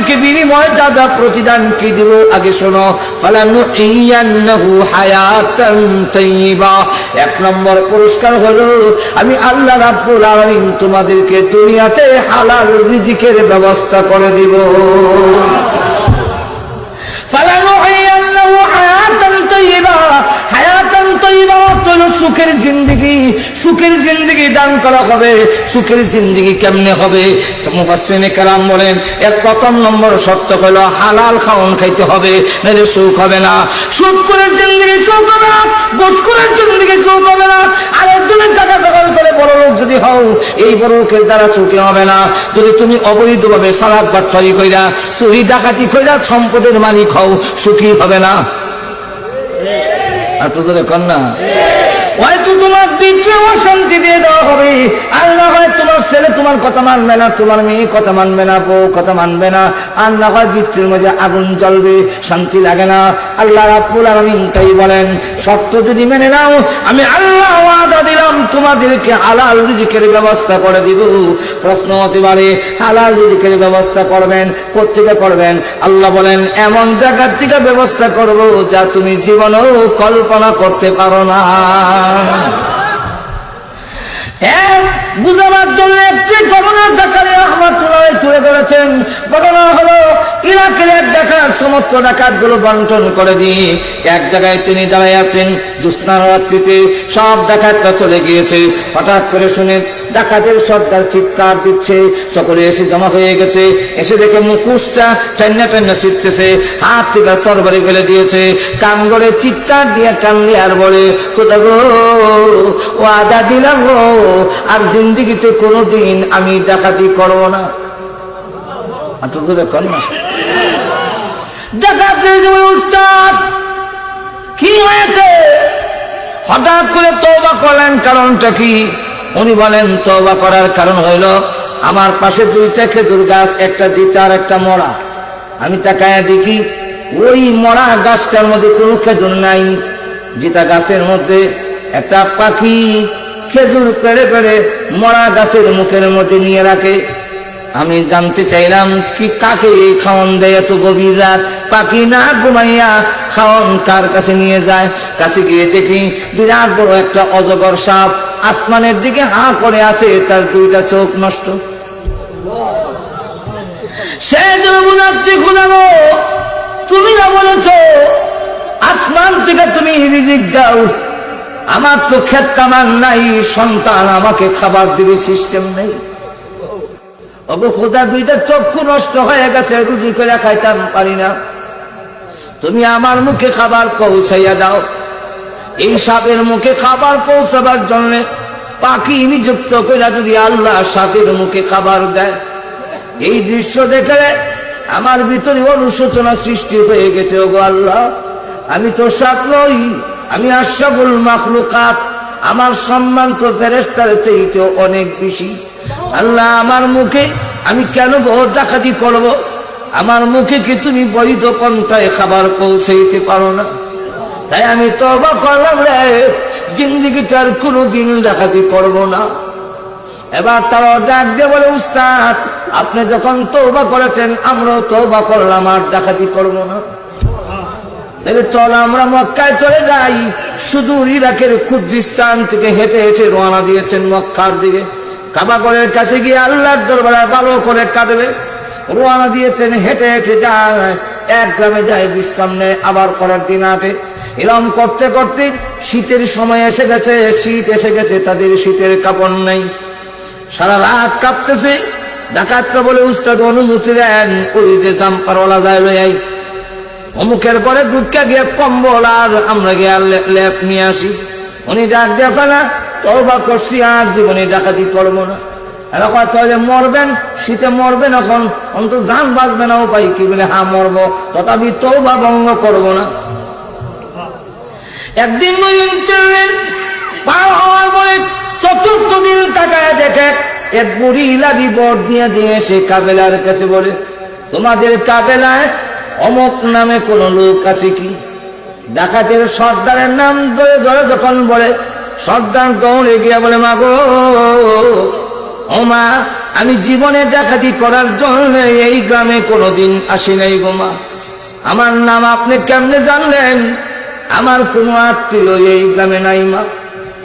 তোমাদেরকে বিনিময় যা যা প্রতিদান কি দিব আগে শোনো। ফালানুহিয়ান্নাহু হায়াতান তাইয়্যিবা, এক নম্বর পুরস্কার হলো আমি আল্লাহ রাব্বুল আলামিন তোমাদেরকে দুনিয়াতে হালাল রিজিকের ব্যবস্থা করে দিব। ফালানুহিয়ান্নাহু হায়াতান তাইয়্যিবা, হায়াতান তাইয়্যিবা হলো সুখের জিন্দেগি, সুখের জিন্দেগি দান করা হবে। সুখের জিন্দেগি কেমনে হবে? মুফাসসিরিনে কেরাম বলেন এর প্রথম নম্বর শর্ত হলো হালাল খাওন খাইতে হবে, নাহলে সুখ হবে না। সুখ করে জিন্দেগি সুখ হবে না, ঘুষ করে জিন্দেগি সুখ হবে না। আর একজনের টাকা দখল করে বড় লোক যদি হও, এই বড় লোকের দ্বারা সুখী হবে না। যদি তুমি অবৈধভাবে সালাত বাটপারি কইরা চুরি ডাকাতি কইরা সম্পদের মালিক হও, সুখী হবে না। আর তো জোরে কর না। হয়তো তোমার দিকে অশান্তি দিয়ে দেওয়া হবে, আর না হয় তোমার ছেলে তোমার কথা মানবে না, তোমার মেয়ে কথা মানবে না, বউ কথা মানবে না, আর না হয় বৃত্তির মধ্যে আগুন জ্বলবে, শান্তি লাগে না। আল্লাহ রাব্বুল আলামিন তাই বলেন শর্ত যদি মেনে নাও আমি আল্লাহ ওয়াদা দিলাম তোমাদেরকে হালাল রিজিকের ব্যবস্থা করে দিব। প্রশ্ন হতে পারে হালাল রিজিকের ব্যবস্থা করবেন কোত্থেকে করবেন? আল্লাহ বলেন এমন জায়গা থেকে ব্যবস্থা করব যা তুমি জীবনেও কল্পনা করতে পারো না। বুঝাবার জন্য একটি ঘটনা জাকারিয়া রাহমাতুল্লাহ তুলে ধরেছেন। ঘটনা হলো ইরাকের এক ডাকাত সমস্ত ডাকাত গুলো বন্টন করে দিয়ে এক জায়গায় তিনি দাঁড়ায় আছেন। জ্যোৎস্নার রাত্রিতে সব ডাকাতরা চলে গিয়েছে। হঠাৎ করে শুনে ডাকাতের সর্দার চিৎকার দিচ্ছে, সকলে এসে জমা হয়ে গেছে। এসে দেখে মুখোশটা টান্না টান্না ছিটতেছে, হাত থেকে তরবারি ফেলে দিয়েছে। কান গড়ে চিৎকার দিয়ে কান্দে আর বলে খোদা গো ওয়াদা দিলাম গো আর জিন্দেগিতে কোনোদিন আমি ডাকাতি করবো না। উস্তাদ কি হয়েছে? হঠাৎ করে তওবা করলেন, কারণটা কি? উনি বলেন তওবা করার কারণ হইল আমার পাশে দুইটা খেজুর গাছ, একটা জিতা আর একটা মরা। আমি তাকায়া দেখি ওই মরা গাছটার মধ্যে কোনো খেজুর নাই, জিতা গাছের মধ্যে একটা পাখি খেজুর পেড়ে পেড়ে মরা গাছের মুখের মধ্যে নিয়ে রাখে। আমি জানতে চাইলাম কি কাকে এই খাওয়ান দেয় এত গভীর রাত? পাখি না ঘুমাইয়া খাওয়ান কার কাছে নিয়ে যায়? কাছে গিয়ে দেখি বিরাট বড় একটা অজগর সাপ আসমানের দিকে হা করে আছে, তার দুইটা চোখ নষ্ট। সে যেন বুঝাচ্ছি খোদা গো তুমি না বলেছ আসমান থেকে তুমি রিজিক দাও, আমার তো ক্ষেত কামান নাই, সন্তান আমাকে খাবার দিবে সিস্টেম নেই। ওগো খোদা দুইটা চক্ষু নষ্ট হয়ে গেছে, রুজি করে খাইতাম পারি না, তুমি আমার মুখে খাবার পৌঁছাইয়া দাও। এই সাপের মুখে খাবার পৌঁছাবার জন্য পাখি নিযুক্ত করে যদি আল্লাহ সাপের মুখে খাবার দেয়, এই দৃশ্য দেখে আমার ভিতরে অনুশোচনা সৃষ্টি হয়ে গেছে। ওগো আল্লাহ আমি তো সাপ নই, আমি আশরাফুল মাখলুকাত, আমার সম্মান তো ফেরেশতার চাইতে অনেক বেশি। আল্লাহ আমার মুখে আমি কেন ডাকাতি করব? আমার মুখে কি তুমি বৈধ পন্থায় খাবার পৌঁছাইতে পারো না? তাই আমি তওবা করলাম রে, জিন্দেগিতে আর কোনোদিন ডাকাতি করব না। এবার তারা ডাক দিয়ে বলে উস্তাদ আপনি যখন তওবা করেছেন আমরাও তওবা করলাম, আর ডাকাতি করব না। তাহলে চল আমরা মক্কায় চলে যাই। সুদূর ইরাকের খুরদিস্তান থেকে হেঁটে হেঁটে রওনা দিয়েছেন মক্কার দিকে। কাবা ঘরের কাছে গিয়ে আল্লাহর দরবারে ভালো করে কাঁদবে রওনা দিয়েছেন। হেঁটে হেঁটে যায়, এক গ্রামে যায় বিশ্রাম নেয়, আবার পরের দিন হাঁটে। এরম করতে করতে শীতের সময় এসে গেছে, শীত এসে গেছে, তাদের শীতের কাপড় নেই, সারা রাত কাঁপতেছে। ডাকাতরা বলে উস্তাদ অনুমতি দেন, ওই যে জাম্পারওয়ালা যায় লই অমুকের ঘরে ঢুকে গিয়ে কম্বল আর আমরা গিয়ে লেপ নিয়ে আসি। উনি ডাক দেখো না তওবা করছি আর জীবনে ডাকাতি করবো না। এরকম তাহলে মরবেন, শীতে মরবেন, এখন অন্তত জান বাঁচবে না, উপায় কি? বলে হ্যাঁ মরবো, তথাপি তওবা ভঙ্গ করবো না। একদিন ওই ইন্টারনেট পার হওয়ার পরে চতুর্থ দিন তাকায় দেখে এক বুড়ি লাগি বর দিয়ে দিয়ে সে কাবেলার কাছে বলে তোমাদের কাবেলায় অমক নামে কোন লোক আছে কি? ডাকাতের সর্দারের নাম ধরে ধরে যখন বলে সর্দার দৌড়ে গিয়া বলে মা গো ও মা আমি জীবনে ডাকাতি করার জন্য এই গ্রামে কোনোদিন আসি নাই গো মা। আমার নাম আপনি কেমনে জানলেন? আমার কোনো আত্মীয় এই গ্রামে নাই মা,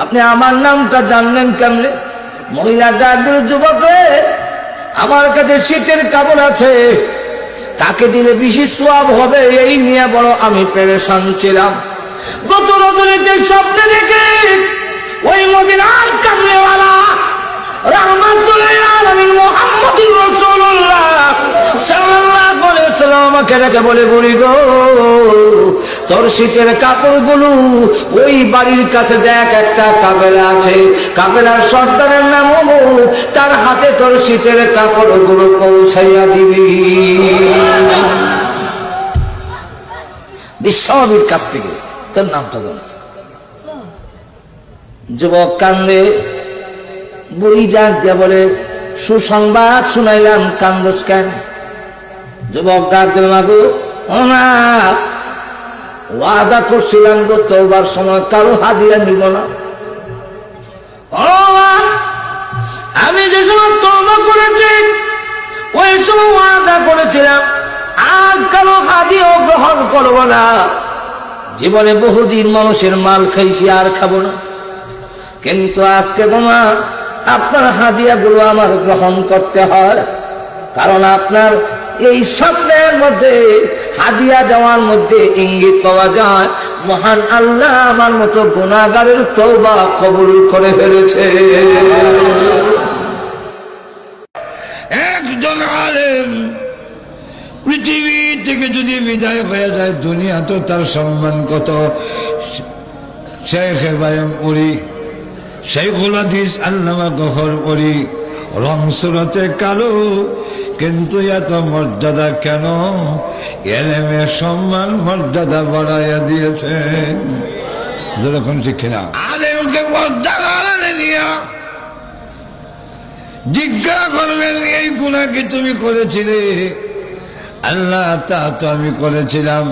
আপনি আমার নামটা জানলেন কেমনে? মহিলা ডাকল, যুবকে আমার কাছে শীতের কাপড় আছে, তাকে দিলে বেশি সোয়াব হবে, এই নিয়ে বড় আমি পেরেশান ছিলাম। গত রজনীতে স্বপ্নে দেখে ওই মদিনার কামলেওয়ালা রাহমাতুল লিল আলামিন মুহাম্মদুর রাসূলুল্লাহ সাল্লাল্লাহু আলাইহি ওয়াসাল্লাম আমাকে ডেকে বলে, বুড়ি গো, তোর শীতের কাপড়গুলো ওই বাড়ির কাছে দেখ, একটা কাফেলা আছে, কাফেলার সর্দারের নাম অমুক, তার হাতে তোর শীতের কাপড়গুলো পৌঁছাইয়া দিবি। বিশ্বনবীর কাছ থেকে তোর নামটা জানছে। যুবক কান্দে, বুড়ি ডাক দিয়া বলে, সুসংবাদ শুনাইলাম, কান্দোস কেন? যুবক ডাক দিল, মাগো ও মা, ওয়াদা করছিলাম গো তওবার সময় কারো হাদিয়া নিব না। ও মা, আমি যে সময় তওবা করেছি ওই সময় ওয়াদা করেছিলাম আর কারো হাদিয়া গ্রহণ করব না। জীবনে বহুদিন মানুষের মাল খাইছি, আর খাবো না, কিন্তু আজকে বোমা আপনার হাদিয়াগুলো আমার গ্রহণ করতে হয়, কারণ আপনার এই স্বপ্নের মধ্যে হাদিয়া দেওয়ার মধ্যে ইঙ্গিত পাওয়া যায় মহান আল্লাহ আমার মতো গুনাহগারের তওবা কবুল করে ফেলেছে। একজন আলেম পৃথিবী থেকে যদি বিদায় হয়ে যায়, দুনিয়া তো তার সম্মান কত। শেখ বায়ামপুরি, শাইখুল হাদিস আল্লামা গফরপুরি, রং সুরতে কালো, কিন্তু এত মর্যাদা কেন? এলেমের সম্মান মর্যাদা বাড়াইয়া দিয়েছেন। যেরকম শিক্ষে না আলেমকে মর্যাদা নিয়া জিজ্ঞাসা করবেন, এই গুনাহ কি তুমি করেছিলে? আল্লাহ, তা তো আমি করেছিলাম।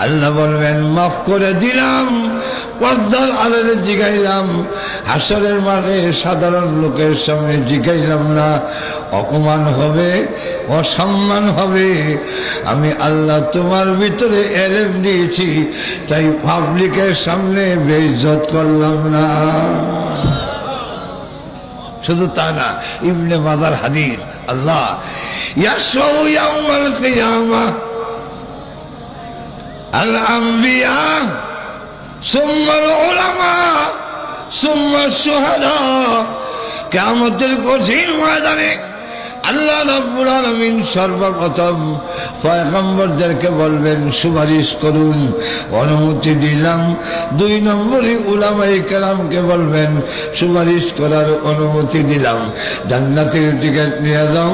আল্লাহ বলবেন, মাফ করে দিলাম। পর্দার আড়ালে জিগাইলাম, হাসরের মাঠে সাধারণ লোকের সামনে জিগাইলাম না, অপমান হবে, অসম্মান হবে। আমি আল্লাহ তোমার ভিতরে এলেম দিয়েছি, তাই পাবলিকের সামনে বেইজ্জত করলাম না। শুধু তা না, ইবনে মাজার হাদিস, আল্লাহ ইয়াশফাউ ইয়াউমাল কিয়ামাহ আল আম্বিয়া সুম্মাল উলামা সুম্মাশ শুহাদা। কিয়ামতের কঠিন ময়দানে আল্লাহ রাব্বুল আলামিন সর্বপ্রথম পয়গম্বরদেরকে বলবেন, সুপারিশ করুন, অনুমতি দিলাম। 2 নম্বরে উলামায়ে কেরামকে বলবেন, সুপারিশ করার অনুমতি দিলাম, জান্নাতের টিকিট নিয়ে যাও।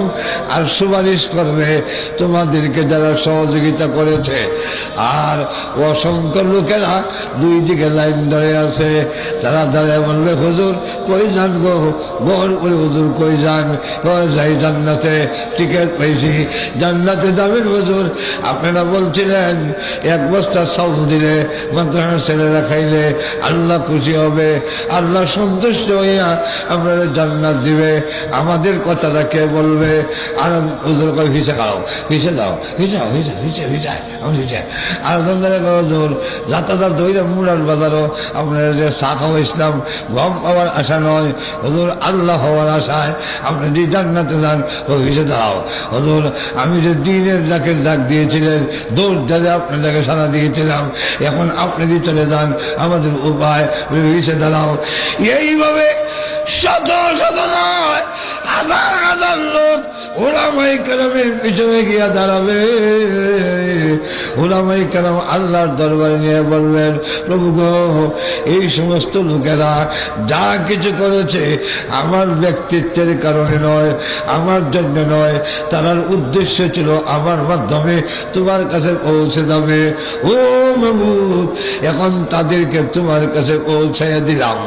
আর সুপারিশ করবে তোমাদেরকে যারা সহযোগিতা করেছে। আর অসংখ্য লোকেরা 2 দিকে লাইন ধরে আছে, তারা দাঁড়ায় বলবে, হুজুর কই যান গো? গোল করে, হুজুর কই যান? কই যাই জান্নাতে, টিকিট পাইছি, জান্নাতে যাবেন হুজুর। আপনারা বলছিলেন 1 বস্তা চাউল দিলে মাদ্রাসার ছেলেরা খাইলে আল্লাহ খুশি হবে, আল্লাহ সন্তুষ্ট হইয়া আপনারা জান্নাত দিবে। আমাদের কথাটা কে বলবে? আর হুজুর কই হিসা খাও, হিসে দাও, হিসাও, হিসা হিসে হিসায় আমি হিসায়। আর ধরে হুজুর যাতায়াত দইরা মুরার বাজারও আপনারা যে চা খাওয়া ইসলাম, গম পাওয়ার আশা নয় হুজুর, আল্লাহ হওয়ার আশায় আপনি যে জান্নাতে যান, ও হিসে দাও হুজুর। আমি যে দিনের ডাকে ডাক দিয়েছিলেন, দৌড় দাঁড়ে আপনাদেরকে সাড়া দিয়েছিলাম, এখন আপনি দিয়ে চলে যান, আমাদের উপায় হিসে দাঁড়াও। এইভাবে শত শত নয়, হাজার হাজার লোক উলামায়ে কেরামের পিছনে গিয়া দাঁড়াবে। উলামায়ে কেরাম আল্লাহর দরবারে নিয়ে বলবেন, প্রভু গো, এই সমস্ত লোকেরা যা কিছু করেছে আমার ব্যক্তিত্বের কারণে নয়, আমার জন্য নয়, তার উদ্দেশ্য ছিল আমার মাধ্যমে তোমার কাছে পৌঁছে যাবে। ও মাবুদ, এখন তাদেরকে তোমার কাছে পৌঁছাইয়া দিলাম,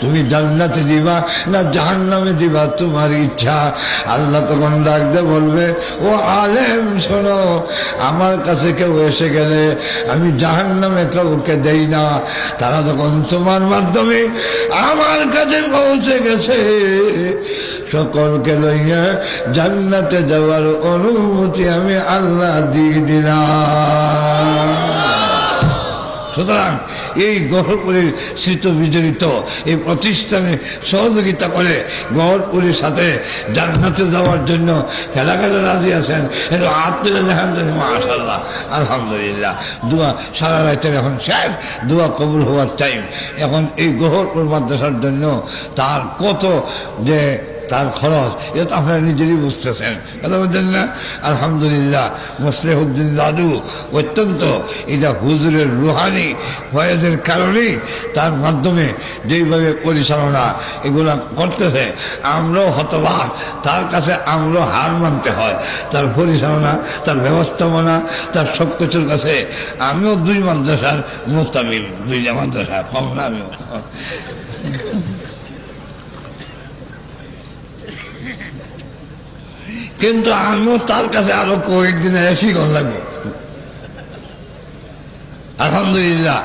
তুমি জান্নাতে দিবা না জাহান্নামে দিবা, তোমার ইচ্ছা। আল্লাহ তখন ডাকতে বলবে, ও আলেম শোনো, আমার কাছে কেউ এসে গেলে আমি জাহান্নামে কাউকে দেই না, তারা তখন তোমার মাধ্যমে আমার কাছে পৌঁছে গেছে। সকলকে লইয়া জান্নাতে যাওয়ার অনুমতি আমি আল্লাহ দিয়ে দিলাম। সুতরাং এই গহরপুরীর স্মৃত বিজড়িত এই প্রতিষ্ঠানে সহযোগিতা করে গহরপুরীর সাথে জান্নাতে যাওয়ার জন্য খেলা রাজি আছেন, একটু হাত তুলে দেখান তো। মাশাআল্লাহ, আলহামদুলিল্লাহ। দোয়া সারা রাতের এখন শেষ, দোয়া কবুল হওয়ার টাইম। এখন এই গহরপুর মাদ্রাসার জন্য তার কত যে তার খরচ, এটা তো আপনারা নিজেরই বুঝতেছেন, কথা বলছেন না? আলহামদুলিল্লাহ। মুসলিহুদ্দিন দাদু অত্যন্ত এটা হুজুরের রুহানি ফয়েজের কারণেই তার মাধ্যমে যেইভাবে পরিচালনা এগুলা করতেছে, আমরাও হতবাক, তার কাছে আমরাও হার মানতে হয়। তার পরিচালনা, তার ব্যবস্থাপনা, তার সব কিছুর কাছে আমিও 2 মাদ্রাসার মুস্তামিল, 2টা মাদ্রাসা, কম না আমিও। কিন্তু আমিও তার কাছে আরো কয়েকদিন এসে লাগবে। আলহামদুলিল্লাহ।